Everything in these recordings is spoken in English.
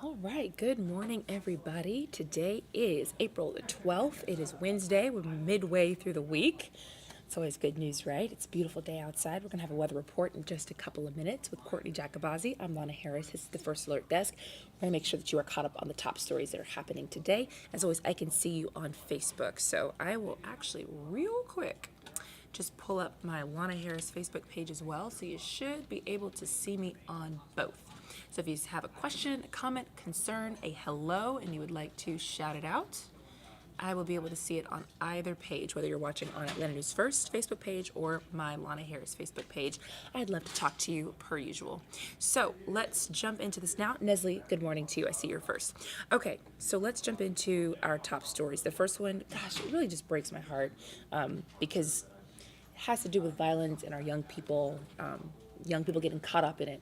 All right, good morning, everybody. Today is April the 12th. It is Wednesday. We're midway through the week. It's always good news, right? It's a beautiful day outside. We're going to have a weather report in just a couple of minutes with Courtney Jacobazzi. I'm Lana Harris. This is the First Alert Desk. We're going to make sure that you are caught up on the top stories that are happening today. As always, I can see you on Facebook. So I will actually, real quick, just pull up my Lana Harris Facebook page as well. So you should be able to see me on both. So if you have a question, a comment, concern, a hello, and you would like to shout it out, I will be able to see it on either page, whether you're watching on Atlanta News First Facebook page or my Lana Harris Facebook page. I'd love to talk to you per usual. So let's jump into this now. Nestle, good morning to you. I see you're first. Okay, so let's jump into our top stories. The first one, gosh, it really just breaks my heart because it has to do with violence and our young people getting caught up in it.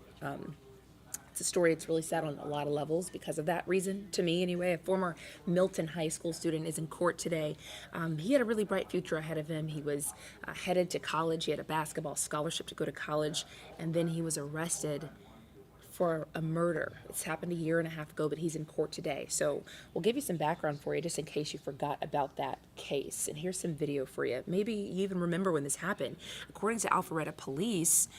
It's a story that's really sad on a lot of levels because of that reason, to me anyway. A former Milton High School student is in court today. He had a really bright future ahead of him. He was headed to college. He had a basketball scholarship to go to college, and then he was arrested for a murder. It's happened a year and a half ago, but he's in court today. So we'll give you some background for you just in case you forgot about that case. And here's some video for you. Maybe you even remember when this happened. According to Alpharetta Police,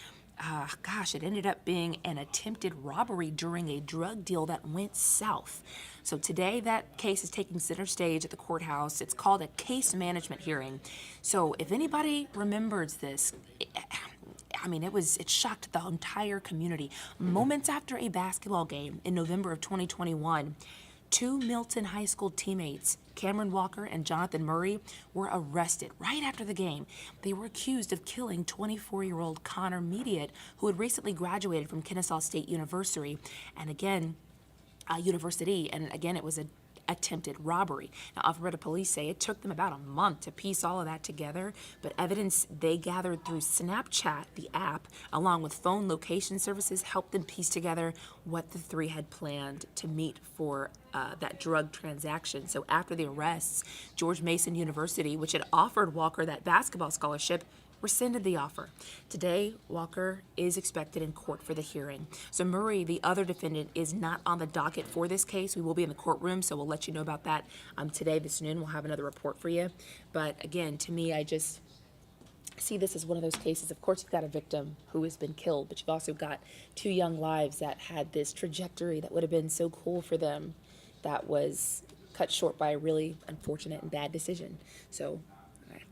it ended up being an attempted robbery during a drug deal that went south. So today that case is taking center stage at the courthouse. It's called a case management hearing. So if anybody remembers this, it shocked the entire community. Moments after a basketball game in November of 2021, two Milton High School teammates, Cameron Walker and Jonathan Murray, were arrested right after the game. They were accused of killing 24-year-old Connor Mediate, who had recently graduated from Kennesaw State University, and again, it was an attempted robbery. Now, Alpharetta Police say it took them about a month to piece all of that together, but evidence they gathered through Snapchat, the app, along with phone location services, helped them piece together what the three had planned to meet for that drug transaction. So after the arrests, George Mason University, which had offered Walker that basketball scholarship, rescinded the offer. Today, Walker is expected in court for the hearing. So Murray, the other defendant, is not on the docket for this case. We will be in the courtroom, so we'll let you know about that today, this noon. We'll have another report for you. But again, to me, I just see this as one of those cases. Of course, you've got a victim who has been killed, but you've also got two young lives that had this trajectory that would have been so cool for them that was cut short by a really unfortunate and bad decision. So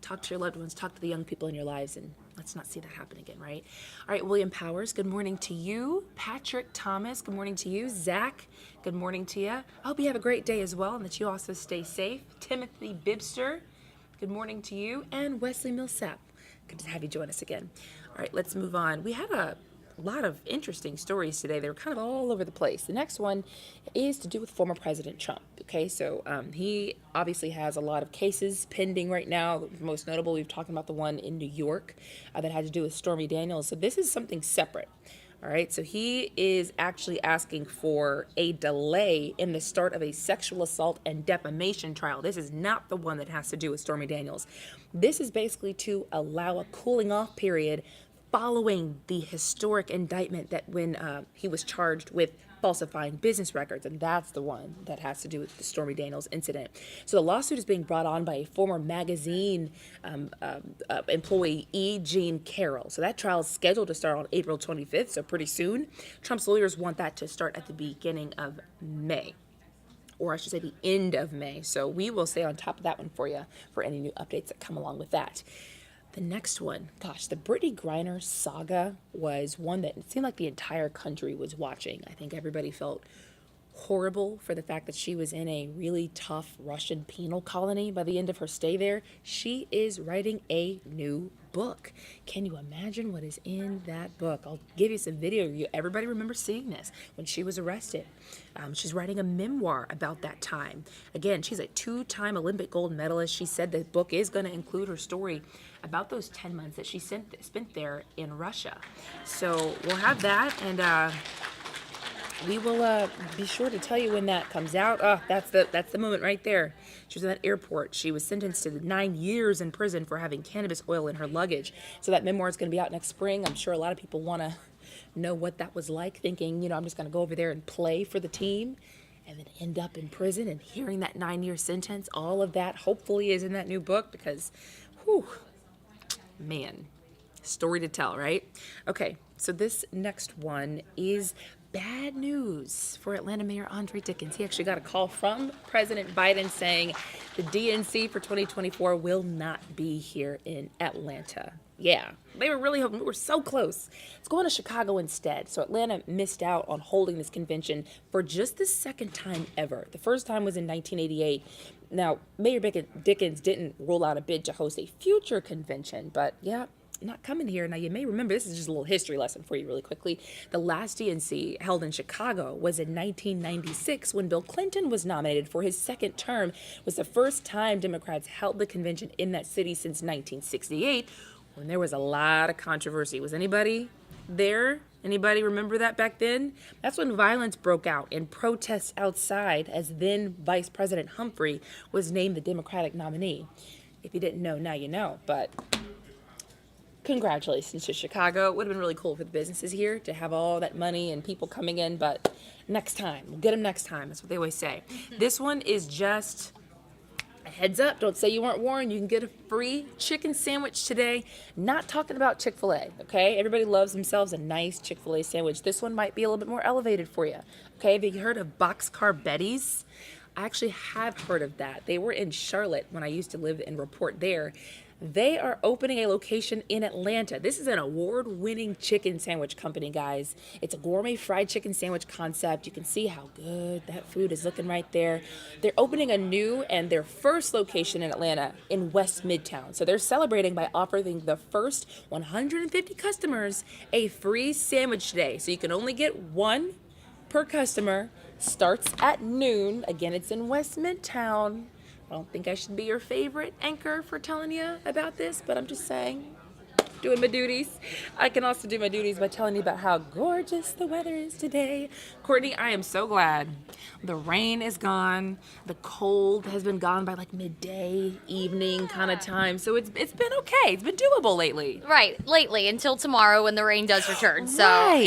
talk to your loved ones, talk to the young people in your lives, and let's not see that happen again, right? All right, William Powers, good morning to you. Patrick Thomas, good morning to you. Zach, good morning to you. I hope you have a great day as well and that you also stay safe. Timothy Bibster, good morning to you. And Wesley Millsap, good to have you join us again. All right, let's move on. We have a lot of interesting stories today. They were kind of all over the place. The next one is to do with former President Trump. Okay, so he obviously has a lot of cases pending right now. Most notable, we've talked about the one in New York that had to do with Stormy Daniels. So this is something separate. All right, so he is actually asking for a delay in the start of a sexual assault and defamation trial. This is not the one that has to do with Stormy Daniels. This is basically to allow a cooling off period following the historic indictment that when he was charged with falsifying business records, and that's the one that has to do with the Stormy Daniels incident. So the lawsuit is being brought on by a former magazine employee, E. Jean Carroll. So that trial is scheduled to start on April 25th, so pretty soon. Trump's lawyers want that to start at the beginning of May. Or I should say the end of May. So we will stay on top of that one for you for any new updates that come along with that. The next one, the Brittany Griner saga was one that it seemed like the entire country was watching. I think everybody felt horrible for the fact that she was in a really tough Russian penal colony by the end of her stay there. She is writing a new book. Can you imagine what is in that book? I'll give you some video. Everybody remembers seeing this when she was arrested. She's writing a memoir about that time. Again, she's a two-time Olympic gold medalist. She said the book is going to include her story about those 10 months that she spent there in Russia. So we'll have that, and we will be sure to tell you when that comes out. That's the moment right there. She was at that airport. She was sentenced to 9 years in prison for having cannabis oil in her luggage. So that memoir is going to be out next spring. I'm sure a lot of people want to know what that was like, thinking, I'm just going to go over there and play for the team and then end up in prison and hearing that 9-year sentence. All of that hopefully is in that new book because, whew, man, story to tell, right? Okay, so this next one is bad news for Atlanta Mayor Andre Dickens. He actually got a call from President Biden saying the DNC for 2024 will not be here in Atlanta. Yeah, they were really hoping. We were so close. It's going to Chicago instead. So Atlanta missed out on holding this convention for just the second time ever. The first time was in 1988. Now, Mayor Dickens didn't rule out a bid to host a future convention, but yeah, not coming here. Now, you may remember, this is just a little history lesson for you really quickly. The last DNC held in Chicago was in 1996 when Bill Clinton was nominated for his second term. It was the first time Democrats held the convention in that city since 1968, when there was a lot of controversy. Was anybody there? Anybody remember that back then? That's when violence broke out and protests outside as then Vice President Humphrey was named the Democratic nominee. If you didn't know, now you know. But congratulations to Chicago. It would have been really cool for the businesses here to have all that money and people coming in, but next time. We'll get them next time. That's what they always say. This one is just a heads up. Don't say you weren't warned. You can get a free chicken sandwich today. Not talking about Chick-fil-A, okay? Everybody loves themselves a nice Chick-fil-A sandwich. This one might be a little bit more elevated for you, okay? Have you heard of Boxcar Betty's? I actually have heard of that. They were in Charlotte when I used to live and report there. They are opening a location in Atlanta. This is an award-winning chicken sandwich company, guys. It's a gourmet fried chicken sandwich concept. You can see how good that food is looking right there. They're opening a new and their first location in Atlanta in West Midtown. So they're celebrating by offering the first 150 customers a free sandwich today. So you can only get one per customer. Starts at noon. Again, it's in West Midtown. I don't think I should be your favorite anchor for telling you about this, but I'm just saying, doing my duties. I can also do my duties by telling you about how gorgeous the weather is today. Courtney, I am so glad the rain is gone. The cold has been gone by like midday, evening kind of time. So it's been okay. It's been doable lately. Right, lately, until tomorrow when the rain does return. So,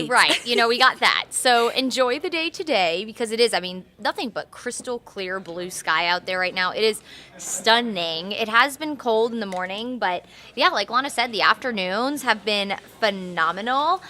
Right. we got that. So enjoy the day today because it is, nothing but crystal clear blue sky out there right now. It is stunning. It has been cold in the morning, but yeah, like Lana said, the afternoons have been phenomenal.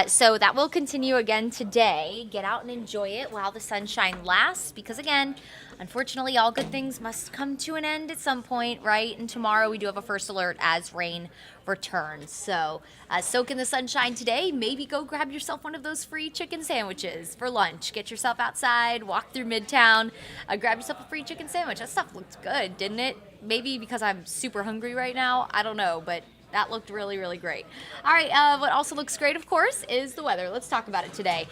So that will continue again today. Get out and enjoy it while the sunshine lasts because, again, unfortunately, all good things must come to an end at some point, right? And tomorrow we do have a first alert as rain returns. So soak in the sunshine today. Maybe go grab yourself one of those free chicken sandwiches for lunch. Get yourself outside, walk through Midtown, grab yourself a free chicken sandwich. That stuff looked good, didn't it? Maybe because I'm super hungry right now. I don't know, but that looked really, really great. All right, what also looks great, of course, is the weather. Let's talk about it today.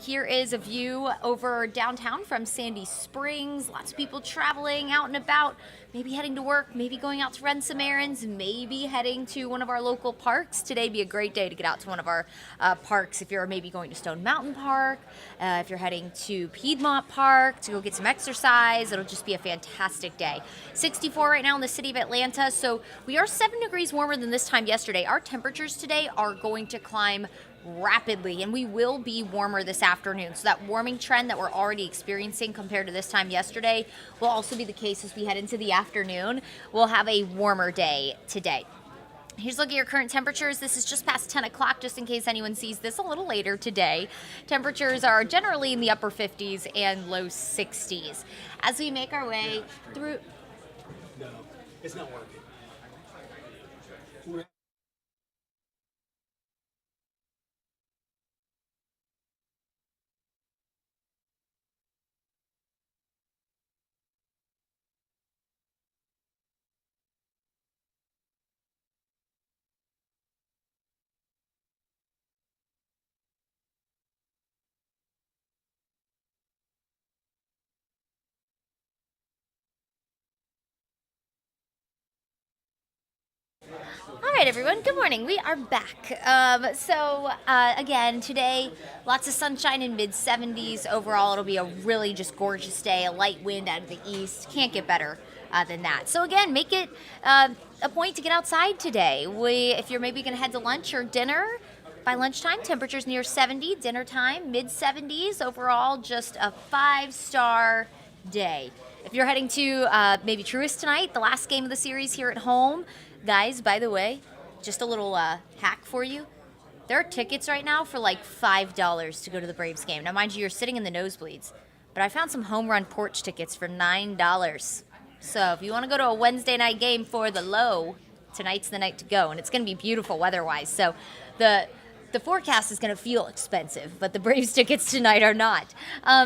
Here is a view over downtown from Sandy Springs. Lots of people traveling out and about, maybe heading to work, maybe going out to run some errands, maybe heading to one of our local parks. Today would be a great day to get out to one of our parks if you're maybe going to Stone Mountain Park, if you're heading to Piedmont Park to go get some exercise. It'll just be a fantastic day. 64 right now in the city of Atlanta, so we are 7 degrees warmer than this time yesterday. Our temperatures today are going to climb rapidly, and we will be warmer this afternoon. So that warming trend that we're already experiencing compared to this time yesterday will also be the case as we head into the afternoon. We'll have a warmer day today. Here's a look at your current temperatures. This is just past 10 o'clock, just in case anyone sees this a little later today. Temperatures are generally in the upper 50s and low 60s. As we make our way through... No, it's not working. All right, everyone. Good morning. We are back. Again, today, lots of sunshine in mid-70s. Overall, it'll be a really just gorgeous day. A light wind out of the east. Can't get better than that. So again, make it a point to get outside today. If you're maybe going to head to lunch or dinner, By lunchtime, temperatures near 70, dinner time, mid 70s. Overall, just a 5-star day. If you're heading to maybe Truist tonight, the last game of the series here at home, guys, by the way, just a little hack for you. There are tickets right now for like $5 to go to the Braves game. Now, mind you, you're sitting in the nosebleeds, but I found some home run porch tickets for $9. So if you want to go to a Wednesday night game for the low, tonight's the night to go, and it's going to be beautiful weather-wise. So the forecast is going to feel expensive, but the Braves tickets tonight are not.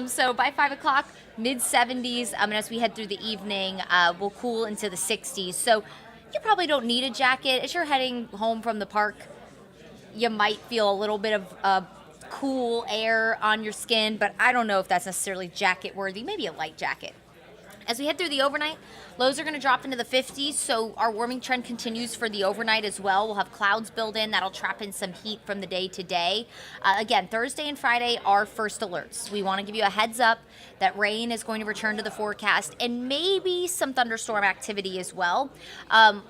So by 5 o'clock, mid-70s, and as we head through the evening, we'll cool into the 60s. So you probably don't need a jacket. As you're heading home from the park, you might feel a little bit of cool air on your skin, but I don't know if that's necessarily jacket-worthy. Maybe a light jacket. As we head through the overnight, lows are going to drop into the 50s, so our warming trend continues for the overnight as well. We'll have clouds built in. That'll trap in some heat from the day to day. Again, Thursday and Friday are first alerts. We want to give you a heads up that rain is going to return to the forecast and maybe some thunderstorm activity as well.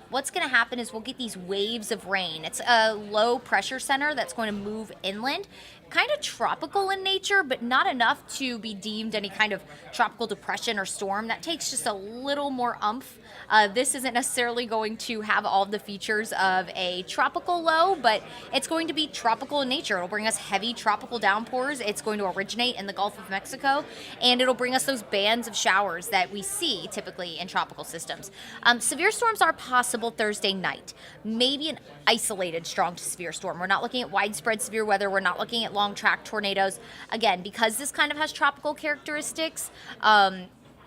What's going to happen is we'll get these waves of rain. It's a low pressure center that's going to move inland. Kind of tropical in nature, but not enough to be deemed any kind of tropical depression or storm. That takes just a little more oomph. This isn't necessarily going to have all the features of a tropical low, but it's going to be tropical in nature. It'll bring us heavy tropical downpours. It's going to originate in the Gulf of Mexico, and it'll bring us those bands of showers that we see typically in tropical systems. Severe storms are possible Thursday night. Maybe an isolated strong to severe storm. We're not looking at widespread severe weather. We're not looking at long track tornadoes. Again, because this kind of has tropical characteristics,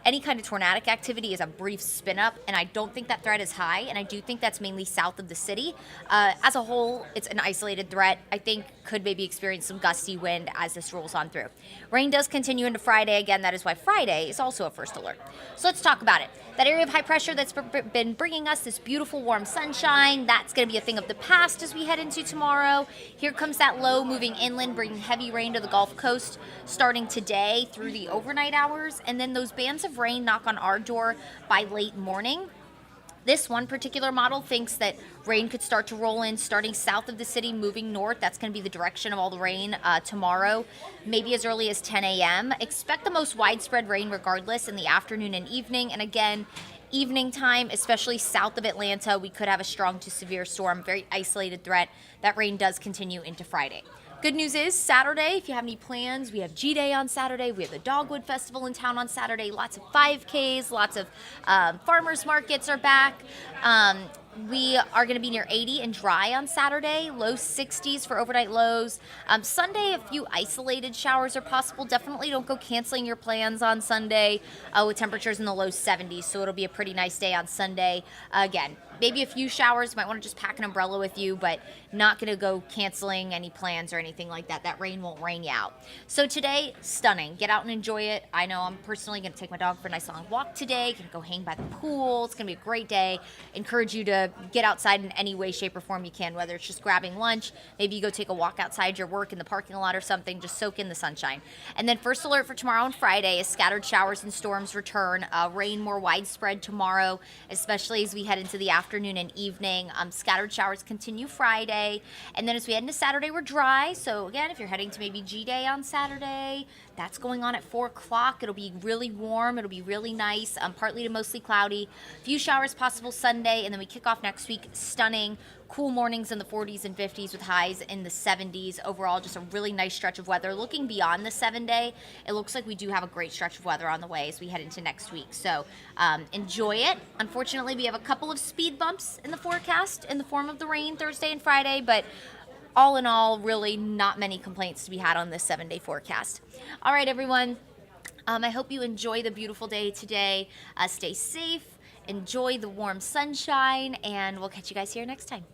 any kind of tornadic activity is a brief spin up, and I don't think that threat is high, and I do think that's mainly south of the city. As a whole, it's an isolated threat. I think could maybe experience some gusty wind as this rolls on through. Rain does continue into Friday. Again, that is why Friday is also a first alert. So let's talk about it. That area of high pressure that's been bringing us this beautiful warm sunshine, that's going to be a thing of the past as we head into tomorrow. Here comes that low moving inland, bringing heavy rain to the Gulf Coast starting today through the overnight hours, and then those bands of rain knock on our door by late morning. This one particular model thinks that rain could start to roll in starting south of the city, moving north. That's going to be the direction of all the rain tomorrow, maybe as early as 10 a.m. Expect the most widespread rain regardless in the afternoon and evening. And again, evening time, especially south of Atlanta, we could have a strong to severe storm, very isolated threat. That rain does continue into Friday. Good news is Saturday, if you have any plans, we have G-Day on Saturday. We have the Dogwood Festival in town on Saturday. Lots of 5Ks, lots of farmers markets are back. We are going to be near 80 and dry on Saturday, low 60s for overnight lows. Sunday, a few isolated showers are possible. Definitely don't go canceling your plans on Sunday with temperatures in the low 70s, so it'll be a pretty nice day on Sunday. Again, maybe a few showers. Might want to just pack an umbrella with you, but not going to go canceling any plans or anything like that. That rain won't rain you out. So today, stunning. Get out and enjoy it. I know I'm personally going to take my dog for a nice long walk today. Going to go hang by the pool. It's going to be a great day. Encourage you to get outside in any way, shape, or form you can, whether it's just grabbing lunch, maybe you go take a walk outside your work in the parking lot or something, just soak in the sunshine. And then first alert for tomorrow and Friday is scattered showers and storms return. Rain more widespread tomorrow, especially as we head into the afternoon and evening. Scattered showers continue Friday. And then as we head into Saturday, we're dry. So again, if you're heading to maybe G-Day on Saturday, that's going on at 4 o'clock. It'll be really warm. It'll be really nice, partly to mostly cloudy. Few showers possible Sunday, and then we kick off next week. Stunning, cool mornings in the 40s and 50s with highs in the 70s. Overall, just a really nice stretch of weather. Looking beyond the 7-day, it looks like we do have a great stretch of weather on the way as we head into next week. So enjoy it. Unfortunately, we have a couple of speed bumps in the forecast in the form of the rain Thursday and Friday, but all in all, really not many complaints to be had on this 7-day forecast. All right, everyone. I hope you enjoy the beautiful day today. Stay safe, enjoy the warm sunshine, and we'll catch you guys here next time.